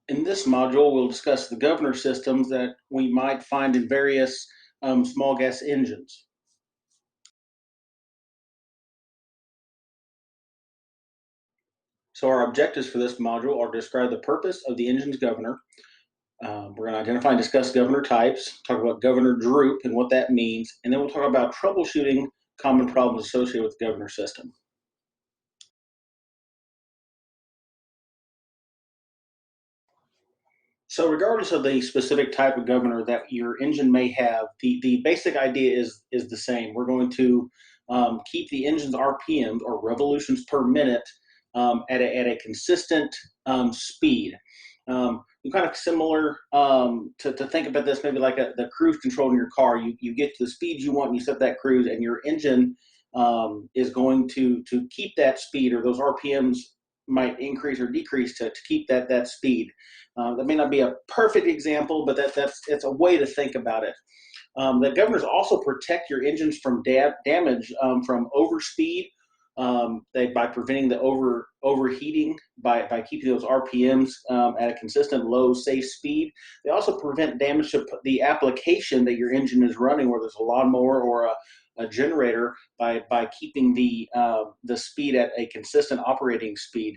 In this module, we'll discuss the governor systems that we might find in various small gas engines. So our objectives for this module are to describe the purpose of the engine's governor. We're going to identify and discuss governor types, talk about governor droop and what that means, and then we'll talk about troubleshooting common problems associated with the governor system. So regardless of the specific type of governor that your engine may have, the basic idea is the same. We're going to keep the engine's RPMs, or revolutions per minute, at a consistent speed. Kind of similar to think about this, maybe like the cruise control in your car. You get to the speed you want and you set that cruise, and your engine is going to keep that speed, or those RPMs might increase or decrease to keep that speed. That may not be a perfect example, but it's a way to think about it. The governors also protect your engines from damage from overspeed, by preventing the overheating by keeping those RPMs at a consistent low, safe speed. They also prevent damage to the application that your engine is running, whether it's a lawnmower or a generator, by keeping the speed at a consistent operating speed.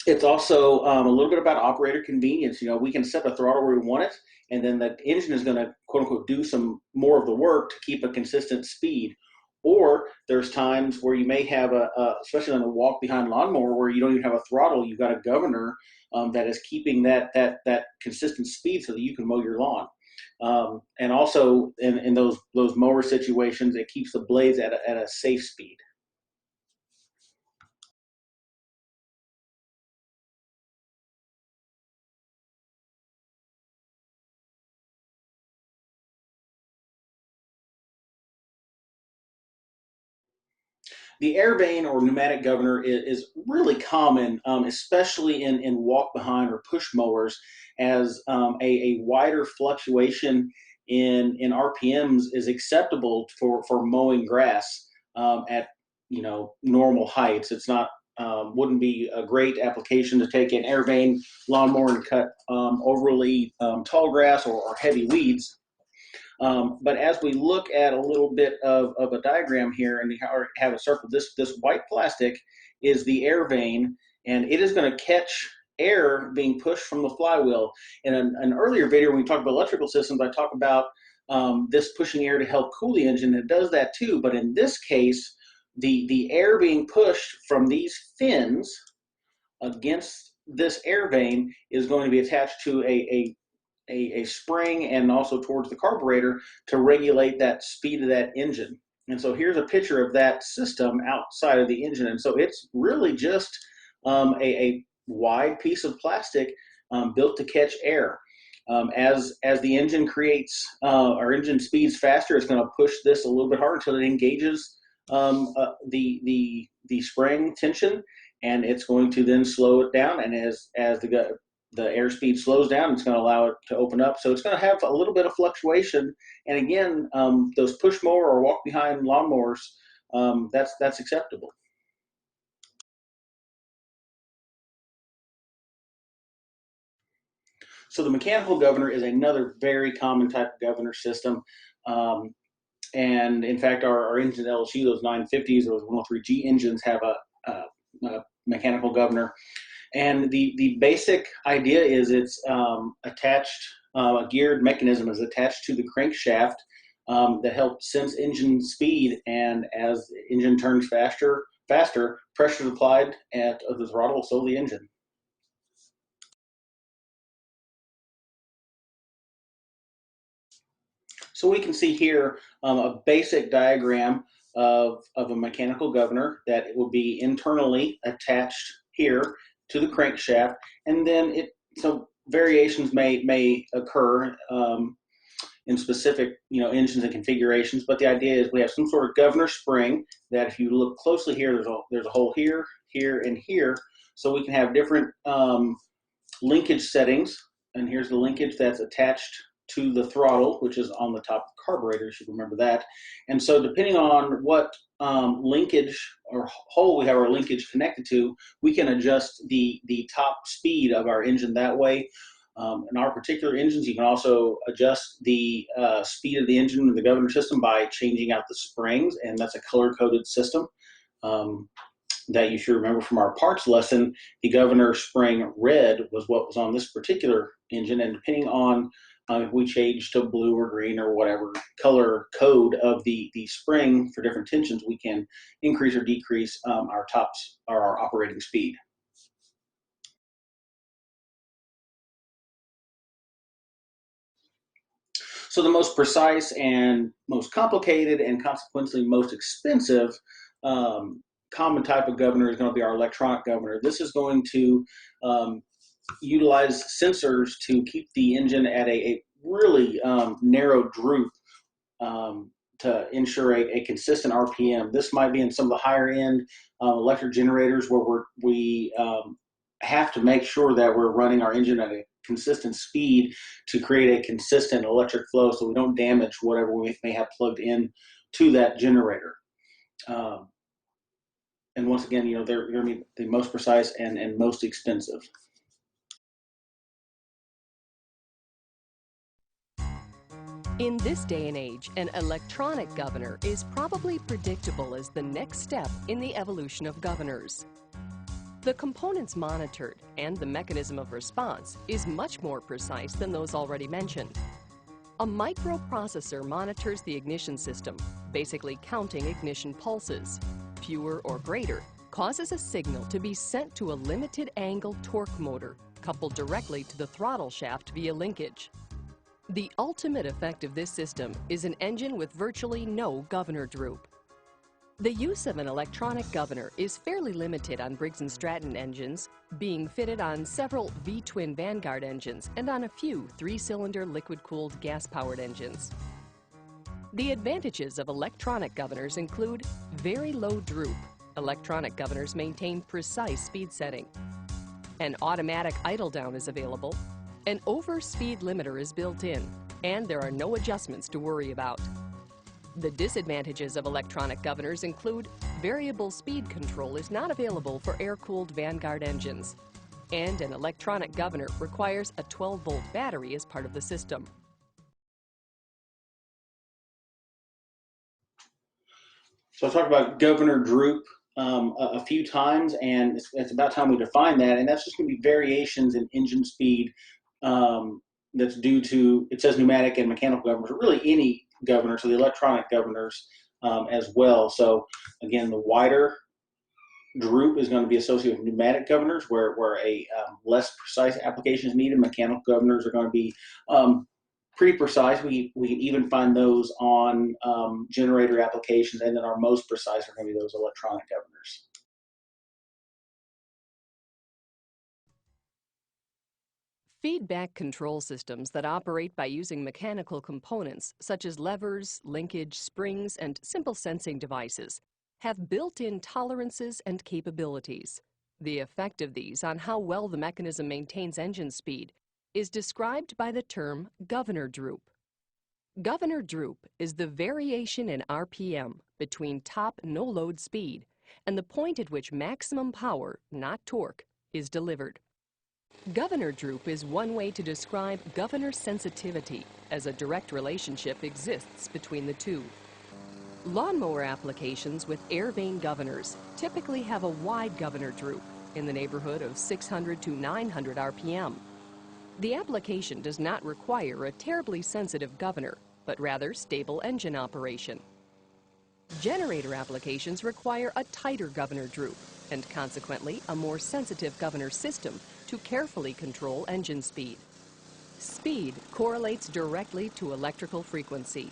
It's also a little bit about operator convenience. We can set the throttle where we want it, and then the engine is going to, quote unquote, do some more of the work to keep a consistent speed. Or there's times where you may have especially on a walk behind lawnmower, where you don't even have a throttle. You've got a governor that is keeping that consistent speed so that you can mow your lawn. And also in those mower situations, it keeps the blades at a safe speed. The air vane or pneumatic governor is really common, especially in walk behind or push mowers, as a wider fluctuation in RPMs is acceptable for mowing grass at normal heights. It's not wouldn't be a great application to take an air vane lawnmower and cut overly tall grass or heavy weeds. But as we look at a little bit of a diagram here, and have a circle, this white plastic is the air vane, and it is going to catch air being pushed from the flywheel. In an earlier video, when we talked about electrical systems, I talked about this pushing air to help cool the engine. It does that too, but in this case, the air being pushed from these fins against this air vane is going to be attached to a spring, and also towards the carburetor, to regulate that speed of that engine. And so here's a picture of that system outside of the engine. And so it's really just a wide piece of plastic built to catch air. As the engine our engine speeds faster, it's going to push this a little bit harder until it engages the spring tension, and it's going to then slow it down. And as the airspeed slows down, it's going to allow it to open up. So it's going to have a little bit of fluctuation. And again, those push mower or walk behind lawnmowers, that's acceptable. So the mechanical governor is another very common type of governor system. And in fact, our engine LSU, those 950s, those 103G engines, have a mechanical governor. And the basic idea is it's attached, a geared mechanism is attached to the crankshaft that helps sense engine speed. And as the engine turns faster, pressure is applied at the throttle, so the engine. So we can see here a basic diagram of a mechanical governor that will be internally attached here to the crankshaft, and then so variations may occur in specific engines and configurations. But the idea is we have some sort of governor spring that, if you look closely here, there's a hole here, here, and here. So we can have different linkage settings, and here's the linkage that's attached to the throttle, which is on the top of the carburetor. You should remember that. And so depending on what linkage or hole we have our linkage connected to, we can adjust the top speed of our engine that way. In our particular engines, you can also adjust the speed of the engine in the governor system by changing out the springs, and that's a color-coded system. That you should remember from our parts lesson. The governor spring red was what was on this particular engine, and depending on if we change to blue or green or whatever color code of the spring for different tensions, we can increase or decrease our tops or our operating speed. So the most precise and most complicated and consequently most expensive common type of governor is going to be our electronic governor. This is going to utilize sensors to keep the engine at a really narrow droop to ensure a consistent RPM. This might be in some of the higher end electric generators where we have to make sure that we're running our engine at a consistent speed to create a consistent electric flow so we don't damage whatever we may have plugged in to that generator. And once again, they're going to be the most precise and most expensive. In this day and age, an electronic governor is probably predictable as the next step in the evolution of governors. The components monitored and the mechanism of response is much more precise than those already mentioned. A microprocessor monitors the ignition system, basically counting ignition pulses. Fewer or greater causes a signal to be sent to a limited angle torque motor coupled directly to the throttle shaft via linkage. The ultimate effect of this system is an engine with virtually no governor droop. The use of an electronic governor is fairly limited on Briggs & Stratton engines, being fitted on several V-twin Vanguard engines and on a few 3-cylinder liquid-cooled gas-powered engines. The advantages of electronic governors include very low droop. Electronic governors maintain precise speed setting. An automatic idle down is available. An over-speed limiter is built in, and there are no adjustments to worry about. The disadvantages of electronic governors include variable speed control is not available for air-cooled Vanguard engines, and an electronic governor requires a 12-volt battery as part of the system. So I talked about governor droop a few times, and it's about time we define that, and that's just going to be variations in engine speed that's due to, it says pneumatic and mechanical governors, or really any governor, so the electronic governors as well. So again, the wider droop is going to be associated with pneumatic governors where a less precise application is needed. Mechanical governors are going to be pretty precise. We can even find those on generator applications, and then our most precise are going to be those electronic governors. Feedback control systems that operate by using mechanical components, such as levers, linkage, springs, and simple sensing devices, have built-in tolerances and capabilities. The effect of these on how well the mechanism maintains engine speed is described by the term governor droop. Governor droop is the variation in RPM between top no-load speed and the point at which maximum power, not torque, is delivered. Governor droop is one way to describe governor sensitivity, as a direct relationship exists between the two. Lawnmower applications with air vane governors typically have a wide governor droop in the neighborhood of 600 to 900 RPM. The application does not require a terribly sensitive governor, but rather stable engine operation. Generator applications require a tighter governor droop and consequently a more sensitive governor system to carefully control engine speed. Speed correlates directly to electrical frequency.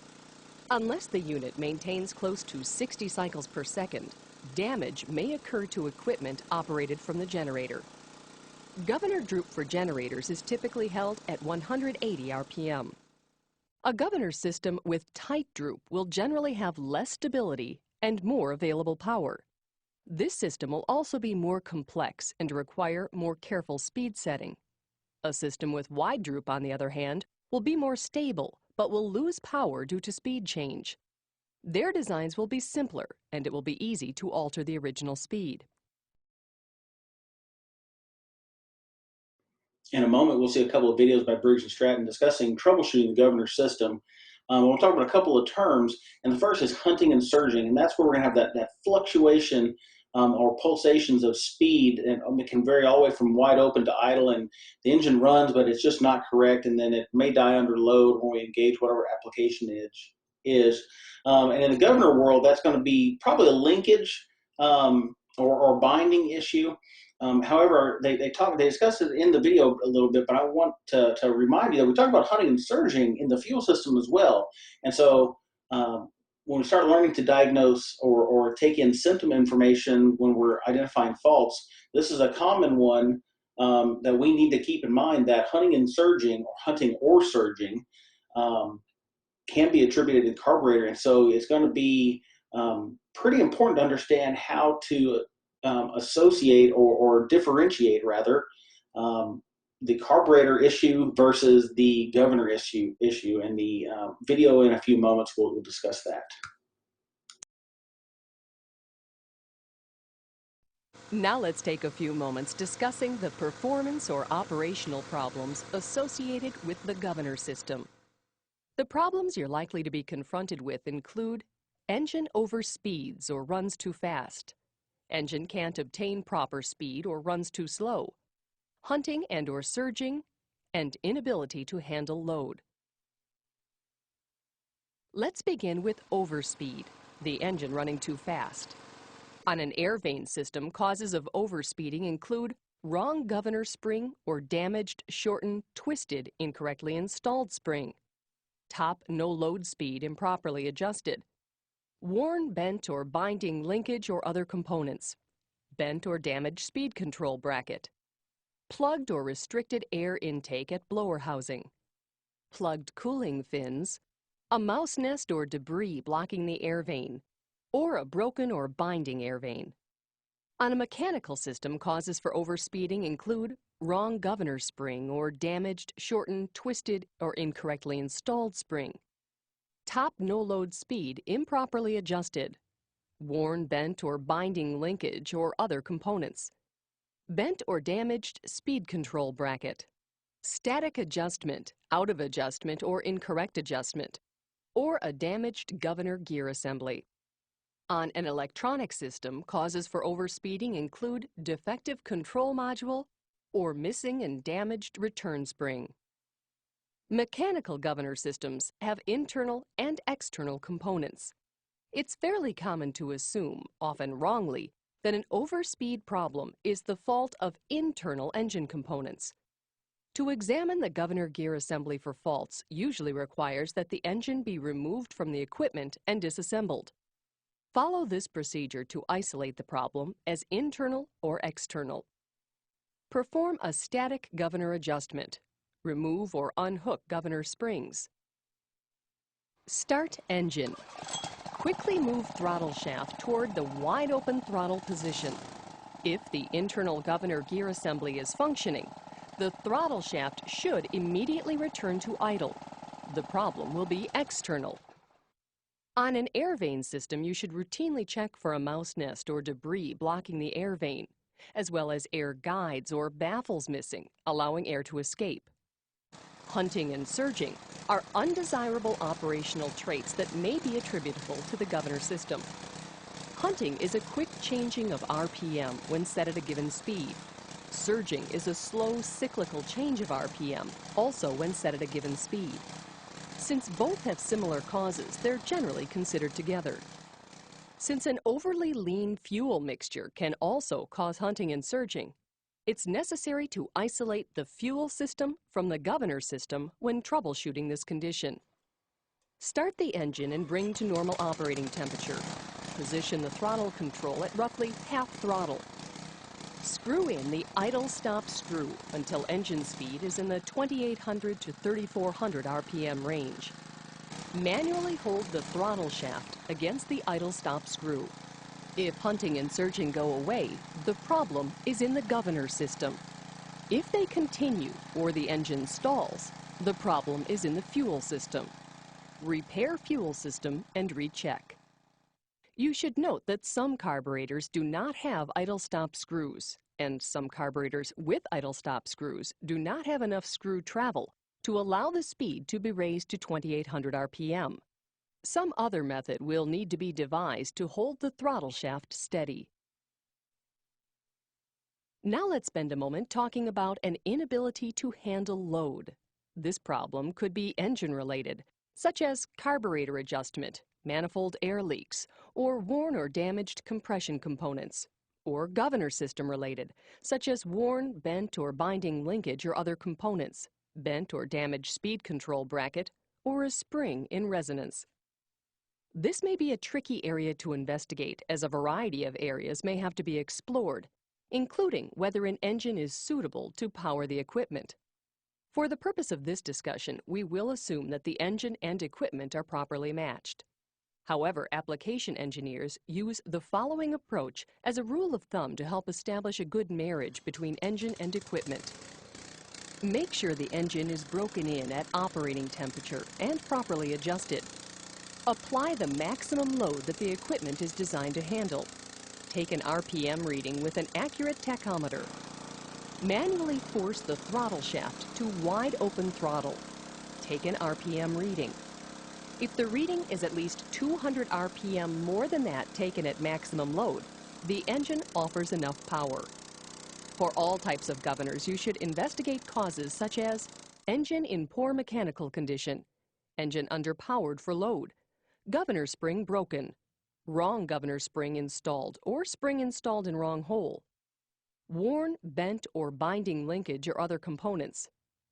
Unless the unit maintains close to 60 cycles per second, damage may occur to equipment operated from the generator. Governor droop for generators is typically held at 180 RPM. A governor system with tight droop will generally have less stability and more available power. This system will also be more complex and require more careful speed setting. A system with wide droop, on the other hand, will be more stable but will lose power due to speed change. Their designs will be simpler, and it will be easy to alter the original speed. In a moment, we'll see a couple of videos by Briggs and Stratton discussing troubleshooting the governor's system. We'll talk about a couple of terms, and the first is hunting and surging, and that's where we're going to have that fluctuation or pulsations of speed, and it can vary all the way from wide open to idle, and the engine runs, but it's just not correct, and then it may die under load when we engage whatever application is. And in the governor world, that's going to be probably a linkage or binding issue. However, they discussed it in the video a little bit, but I want to remind you that we talk about hunting and surging in the fuel system as well. And so when we start learning to diagnose or take in symptom information when we're identifying faults, this is a common one that we need to keep in mind, that hunting or surging can be attributed to the carburetor. And so it's going to be pretty important to understand how to associate or differentiate rather the carburetor issue versus the governor issue. And the video in a few moments we'll discuss that. Now let's take a few moments discussing the performance or operational problems associated with the governor system. The problems you're likely to be confronted with include engine overspeeds or runs too fast, engine can't obtain proper speed or runs too slow, hunting and or surging, and inability to handle load. Let's begin with overspeed, the engine running too fast. On an air vane system, causes of overspeeding include wrong governor spring or damaged, shortened, twisted, incorrectly installed spring, top no load speed improperly adjusted, worn, bent, or binding linkage or other components, bent or damaged speed control bracket, plugged or restricted air intake at blower housing, plugged cooling fins, a mouse nest or debris blocking the air vane, or a broken or binding air vane. On a mechanical system, causes for overspeeding include wrong governor spring or damaged, shortened, twisted, or incorrectly installed spring, top no-load speed improperly adjusted, worn, bent, or binding linkage or other components, bent or damaged speed control bracket, static adjustment, out of adjustment or incorrect adjustment, or a damaged governor gear assembly. On an electronic system, causes for overspeeding include defective control module or missing and damaged return spring. Mechanical governor systems have internal and external components. It's fairly common to assume, often wrongly, that an overspeed problem is the fault of internal engine components. To examine the governor gear assembly for faults usually requires that the engine be removed from the equipment and disassembled. Follow this procedure to isolate the problem as internal or external. Perform a static governor adjustment. Remove or unhook governor springs. Start engine. Quickly move throttle shaft toward the wide open throttle position. If the internal governor gear assembly is functioning, the throttle shaft should immediately return to idle. The problem will be external. On an air vane system, you should routinely check for a mouse nest or debris blocking the air vane, as well as air guides or baffles missing, allowing air to escape. Hunting and surging are undesirable operational traits that may be attributable to the governor system. Hunting is a quick changing of RPM when set at a given speed. Surging is a slow cyclical change of RPM, also when set at a given speed. Since both have similar causes, they're generally considered together. Since an overly lean fuel mixture can also cause hunting and surging, it's necessary to isolate the fuel system from the governor system when troubleshooting this condition. Start the engine and bring to normal operating temperature. Position the throttle control at roughly half throttle. Screw in the idle stop screw until engine speed is in the 2800 to 3400 RPM range. Manually hold the throttle shaft against the idle stop screw. If hunting and surging go away, the problem is in the governor system. If they continue or the engine stalls, the problem is in the fuel system. repair fuel system, and recheck. You should note that some carburetors do not have idle stop screws, and some carburetors with idle stop screws do not have enough screw travel to allow the speed to be raised to 2800 RPM. Some other method will need to be devised to hold the throttle shaft steady. Now let's spend a moment talking about an inability to handle load. This problem could be engine-related, such as carburetor adjustment, manifold air leaks, or worn or damaged compression components, or governor system related, such as worn, bent, or binding linkage or other components, bent or damaged speed control bracket, or a spring in resonance. This may be a tricky area to investigate, as a variety of areas may have to be explored, including whether an engine is suitable to power the equipment. For the purpose of this discussion, we will assume that the engine and equipment are properly matched. However, application engineers use the following approach as a rule of thumb to help establish a good marriage between engine and equipment. Make sure the engine is broken in at operating temperature and properly adjusted. Apply the maximum load that the equipment is designed to handle. Take an RPM reading with an accurate tachometer. Manually force the throttle shaft to wide open throttle. Take an RPM reading. If the reading is at least 200 RPM more than that taken at maximum load, the engine offers enough power. For all types of governors, you should investigate causes such as engine in poor mechanical condition, engine underpowered for load, governor spring broken, wrong governor spring installed or spring installed in wrong hole, worn, bent, or binding linkage or other components,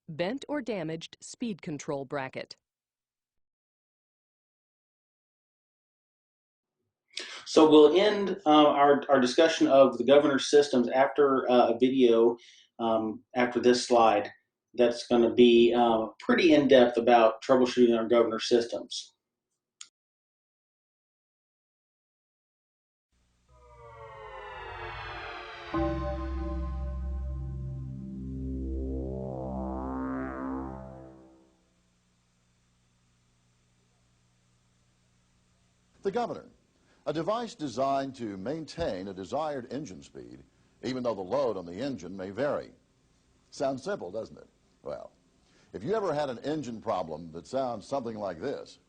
bent or damaged speed control bracket. So we'll end our discussion of the governor systems after a video after this slide that's going to be pretty in-depth about troubleshooting our governor systems. The governor, a device designed to maintain a desired engine speed, even though the load on the engine may vary. Sounds simple, doesn't it? Well, if you ever had an engine problem that sounds something like this,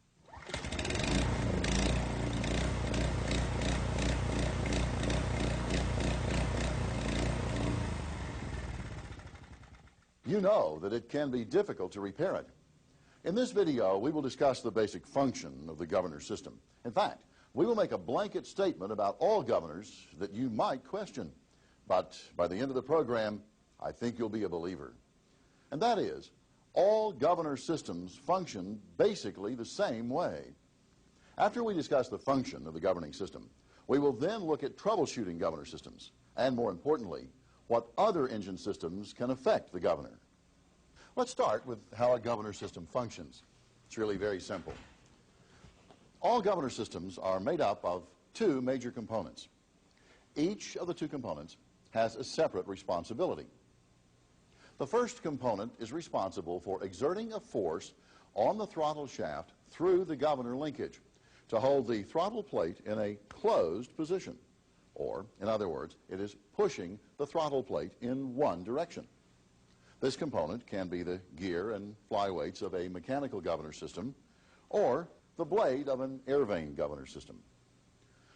you know that it can be difficult to repair it. In this video, we will discuss the basic function of the governor system. In fact, we will make a blanket statement about all governors that you might question. But by the end of the program, I think you'll be a believer. And that is, all governor systems function basically the same way. After we discuss the function of the governing system, we will then look at troubleshooting governor systems, and more importantly, what other engine systems can affect the governor. Let's start with how a governor system functions. It's really very simple. All governor systems are made up of two major components. Each of the two components has a separate responsibility. The first component is responsible for exerting a force on the throttle shaft through the governor linkage to hold the throttle plate in a closed position. Or, in other words, it is pushing the throttle plate in one direction. This component can be the gear and flyweights of a mechanical governor system or the blade of an air vane governor system.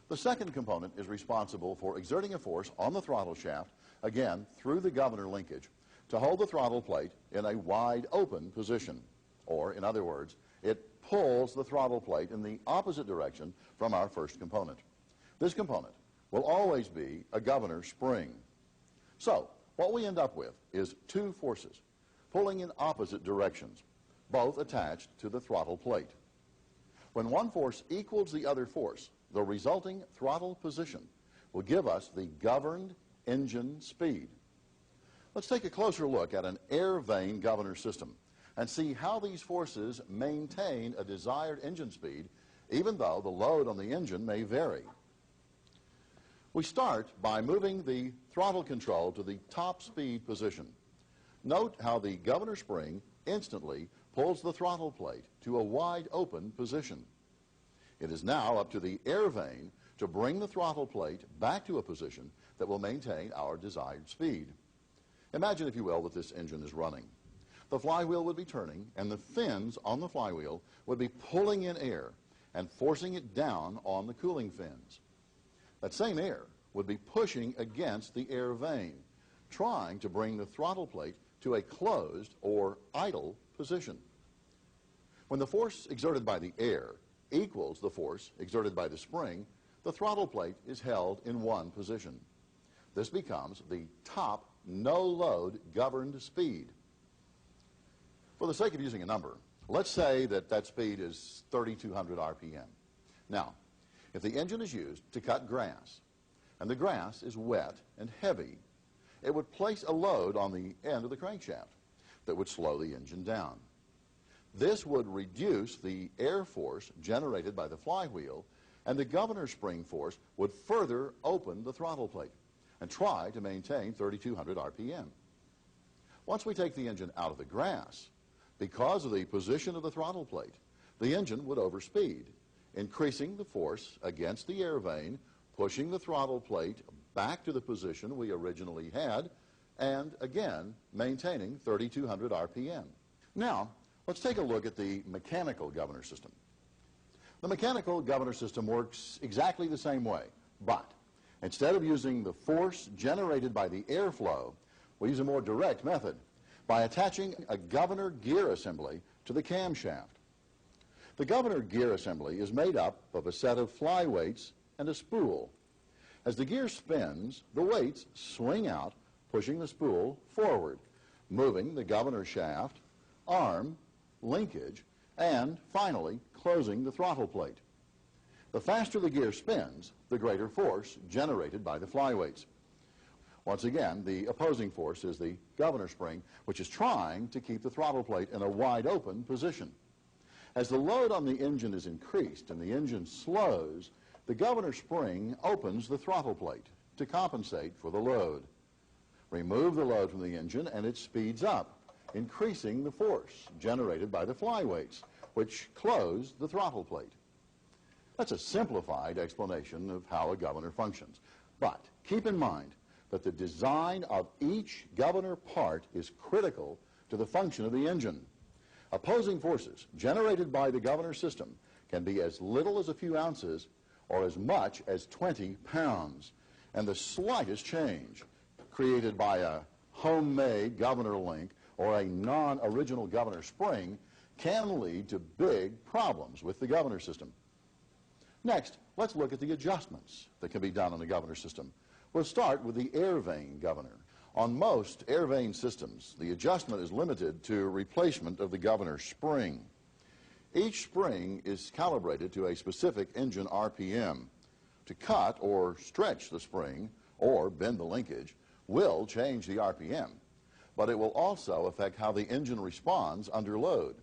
The second component is responsible for exerting a force on the throttle shaft, again through the governor linkage, to hold the throttle plate in a wide open position. Or, in other words, it pulls the throttle plate in the opposite direction from our first component. This component will always be a governor spring. So, what we end up with is two forces pulling in opposite directions, both attached to the throttle plate. When one force equals the other force, the resulting throttle position will give us the governed engine speed. Let's take a closer look at an air vane governor system and see how these forces maintain a desired engine speed even though the load on the engine may vary. We start by moving the throttle control to the top speed position. Note how the governor spring instantly pulls the throttle plate to a wide open position. It is now up to the air vane to bring the throttle plate back to a position that will maintain our desired speed. Imagine, if you will, that this engine is running. The flywheel would be turning, and the fins on the flywheel would be pulling in air and forcing it down on the cooling fins. That same air would be pushing against the air vane, trying to bring the throttle plate to a closed or idle position. When the force exerted by the air equals the force exerted by the spring, the throttle plate is held in one position. This becomes the top no-load governed speed. For the sake of using a number, let's say that that speed is 3,200 RPM. Now, if the engine is used to cut grass, and the grass is wet and heavy, it would place a load on the end of the crankshaft that would slow the engine down. This would reduce the air force generated by the flywheel, and the governor spring force would further open the throttle plate and try to maintain 3,200 RPM. Once we take the engine out of the grass, because of the position of the throttle plate, the engine would overspeed, increasing the force against the air vane, pushing the throttle plate back to the position we originally had, and again maintaining 3,200 RPM. Now, let's take a look at the mechanical governor system. The mechanical governor system works exactly the same way, but instead of using the force generated by the airflow, we use a more direct method by attaching a governor gear assembly to the camshaft. The governor gear assembly is made up of a set of flyweights and a spool. As the gear spins, the weights swing out, pushing the spool forward, moving the governor shaft, arm, linkage, and finally closing the throttle plate. The faster the gear spins, the greater force generated by the flyweights. Once again, the opposing force is the governor spring, which is trying to keep the throttle plate in a wide open position. As the load on the engine is increased and the engine slows, the governor spring opens the throttle plate to compensate for the load. Remove the load from the engine and it speeds up, increasing the force generated by the flyweights, which close the throttle plate. That's a simplified explanation of how a governor functions. But keep in mind that the design of each governor part is critical to the function of the engine. Opposing forces generated by the governor system can be as little as a few ounces or as much as 20 pounds. And the slightest change created by a homemade governor link or a non-original governor spring can lead to big problems with the governor system. Next, let's look at the adjustments that can be done on the governor system. We'll start with the air vane governor. On most air vane systems, the adjustment is limited to replacement of the governor spring. Each spring is calibrated to a specific engine RPM. To cut or stretch the spring or bend the linkage will change the RPM, but it will also affect how the engine responds under load.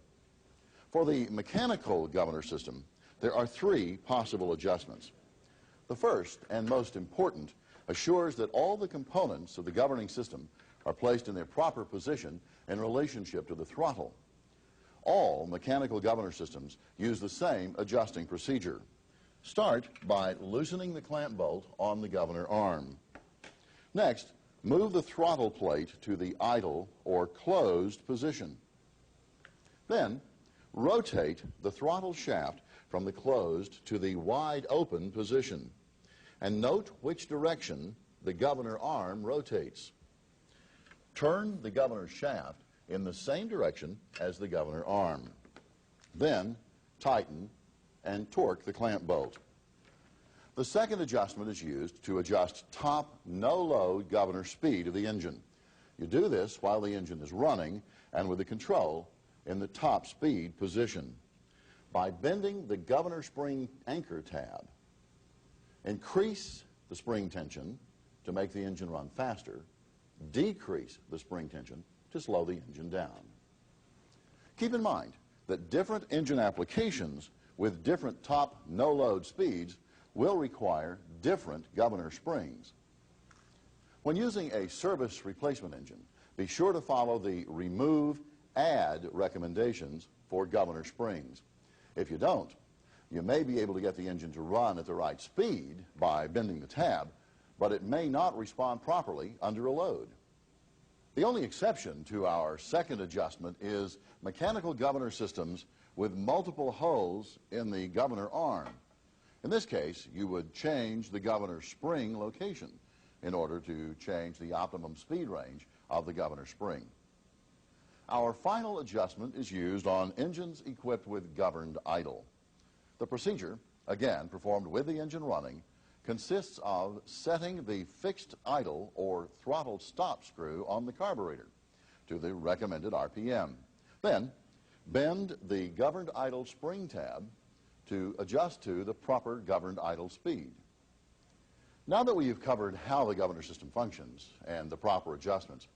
For the mechanical governor system, there are three possible adjustments. The first and most important assures that all the components of the governing system are placed in their proper position in relationship to the throttle. All mechanical governor systems use the same adjusting procedure. Start by loosening the clamp bolt on the governor arm. Next, move the throttle plate to the idle or closed position. Then, rotate the throttle shaft from the closed to the wide open position, and note which direction the governor arm rotates. Turn the governor shaft in the same direction as the governor arm. Then tighten and torque the clamp bolt. The second adjustment is used to adjust top no-load governor speed of the engine. You do this while the engine is running and with the control in the top speed position. By bending the governor spring anchor tab, increase the spring tension to make the engine run faster, decrease the spring tension to slow the engine down. Keep in mind that different engine applications with different top no-load speeds will require different governor springs. When using a service replacement engine, be sure to follow the remove add recommendations for governor springs. If you don't, you may be able to get the engine to run at the right speed by bending the tab, but it may not respond properly under a load. The only exception to our second adjustment is mechanical governor systems with multiple holes in the governor arm. In this case, you would change the governor spring location in order to change the optimum speed range of the governor spring. Our final adjustment is used on engines equipped with governed idle. The procedure, again performed with the engine running, consists of setting the fixed idle or throttle stop screw on the carburetor to the recommended RPM. Then, bend the governed idle spring tab to adjust to the proper governed idle speed. Now that we've covered how the governor system functions and the proper adjustments,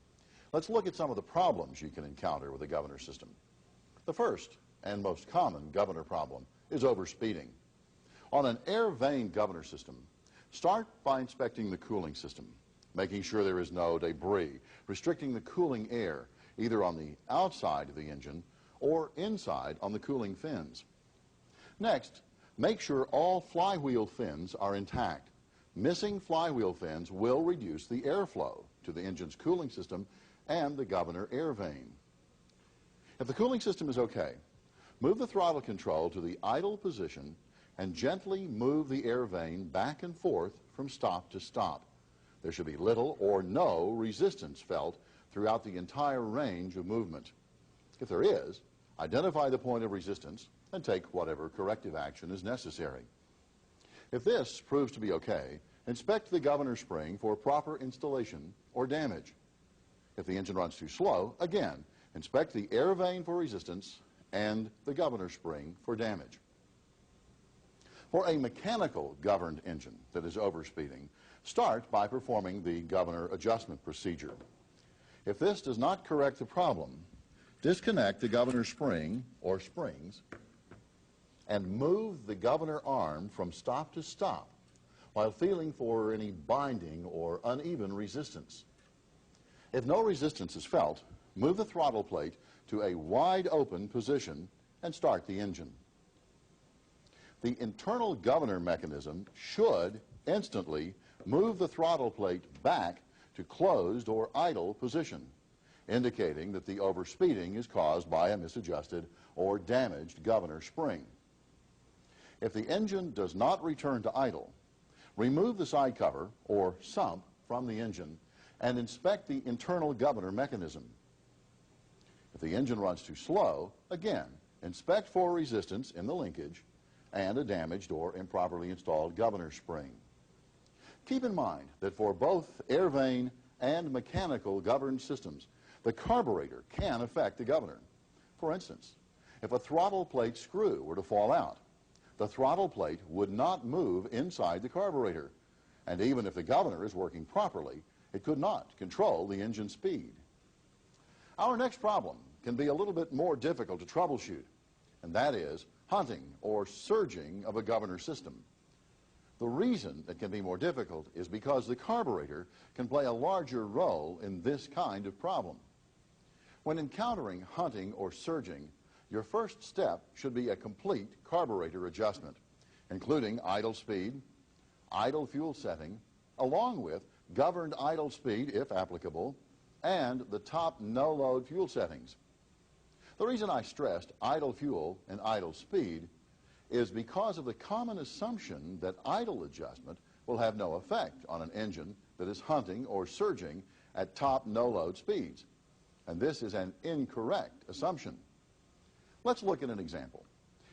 let's look at some of the problems you can encounter with the governor system. The first and most common governor problem is overspeeding. On an air vane governor system, start by inspecting the cooling system, making sure there is no debris, restricting the cooling air either on the outside of the engine or inside on the cooling fins. Next, make sure all flywheel fins are intact. Missing flywheel fins will reduce the airflow to the engine's cooling system and the governor air vane. If the cooling system is okay, move the throttle control to the idle position and gently move the air vane back and forth from stop to stop. There should be little or no resistance felt throughout the entire range of movement. If there is, identify the point of resistance and take whatever corrective action is necessary. If this proves to be okay, inspect the governor spring for proper installation or damage. If the engine runs too slow, again, inspect the air vane for resistance and the governor spring for damage. For a mechanical governed engine that is overspeeding, start by performing the governor adjustment procedure. If this does not correct the problem, disconnect the governor spring or springs and move the governor arm from stop to stop while feeling for any binding or uneven resistance. If no resistance is felt, move the throttle plate to a wide open position and start the engine. The internal governor mechanism should instantly move the throttle plate back to closed or idle position, indicating that the overspeeding is caused by a misadjusted or damaged governor spring. If the engine does not return to idle, remove the side cover or sump from the engine and inspect the internal governor mechanism. If the engine runs too slow, again, inspect for resistance in the linkage and a damaged or improperly installed governor spring. Keep in mind that for both air vane and mechanical governed systems, the carburetor can affect the governor. For instance, if a throttle plate screw were to fall out, the throttle plate would not move inside the carburetor, and even if the governor is working properly, it could not control the engine speed. Our next problem can be a little bit more difficult to troubleshoot, and that is hunting or surging of a governor system. The reason it can be more difficult is because the carburetor can play a larger role in this kind of problem. When encountering hunting or surging, your first step should be a complete carburetor adjustment, including idle speed, idle fuel setting, along with governed idle speed, if applicable, and the top no-load fuel settings. The reason I stressed idle fuel and idle speed is because of the common assumption that idle adjustment will have no effect on an engine that is hunting or surging at top no-load speeds. And this is an incorrect assumption. Let's look at an example.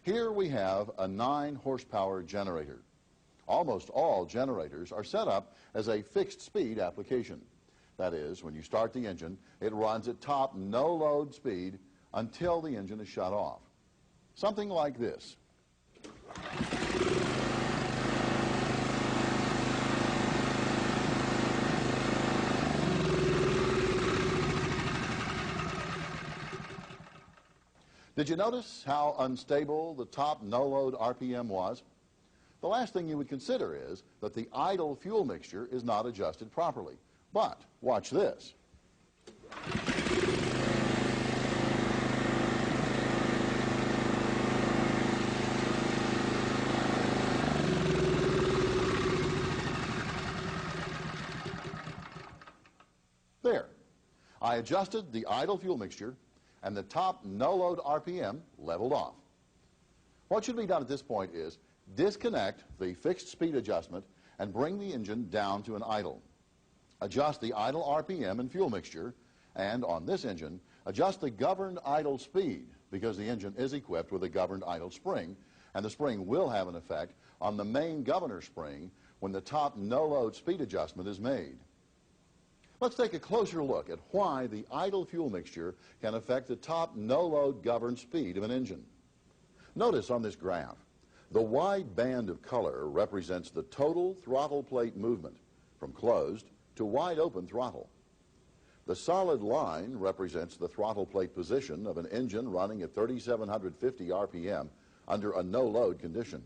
Here we have a 9-horsepower generator. Almost all generators are set up as a fixed speed application. That is, when you start the engine, it runs at top no-load speed until the engine is shut off. Something like this. Did you notice how unstable the top no-load RPM was? The last thing you would consider is that the idle fuel mixture is not adjusted properly. But watch this. I adjusted the idle fuel mixture and the top no-load RPM leveled off. What should be done at this point is disconnect the fixed speed adjustment and bring the engine down to an idle. Adjust the idle RPM and fuel mixture, and on this engine, adjust the governed idle speed because the engine is equipped with a governed idle spring, and the spring will have an effect on the main governor spring when the top no-load speed adjustment is made. Let's take a closer look at why the idle fuel mixture can affect the top no-load governed speed of an engine. Notice on this graph, the wide band of color represents the total throttle plate movement from closed to wide open throttle. The solid line represents the throttle plate position of an engine running at 3,750 RPM under a no-load condition.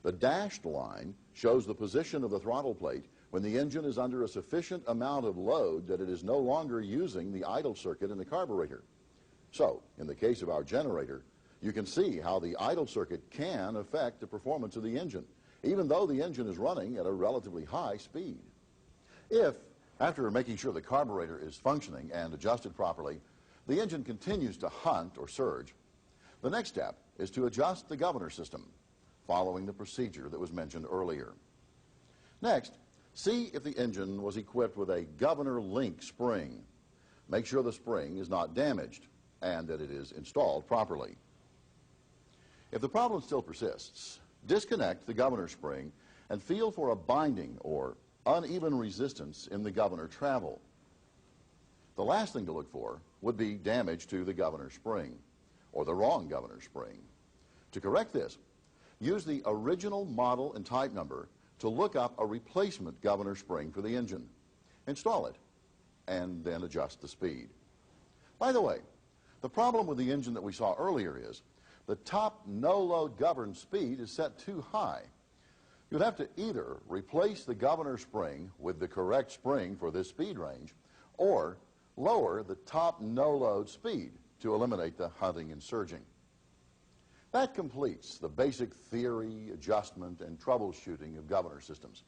The dashed line shows the position of the throttle plate when the engine is under a sufficient amount of load that it is no longer using the idle circuit in the carburetor. So, in the case of our generator, you can see how the idle circuit can affect the performance of the engine, even though the engine is running at a relatively high speed. If, after making sure the carburetor is functioning and adjusted properly, the engine continues to hunt or surge, the next step is to adjust the governor system, following the procedure that was mentioned earlier. Next, see if the engine was equipped with a governor link spring. Make sure the spring is not damaged and that it is installed properly. If the problem still persists, disconnect the governor spring and feel for a binding or uneven resistance in the governor travel. The last thing to look for would be damage to the governor spring or the wrong governor spring. To correct this, use the original model and type number to look up a replacement governor spring for the engine. Install it and then adjust the speed. By the way, the problem with the engine that we saw earlier is the top no-load governed speed is set too high. You'd have to either replace the governor spring with the correct spring for this speed range or lower the top no-load speed to eliminate the hunting and surging. That completes the basic theory, adjustment, and troubleshooting of governor systems.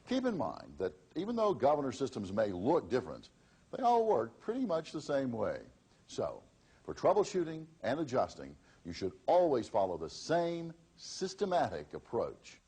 Keep in mind that even though governor systems may look different, they all work pretty much the same way. So, for troubleshooting and adjusting, you should always follow the same systematic approach.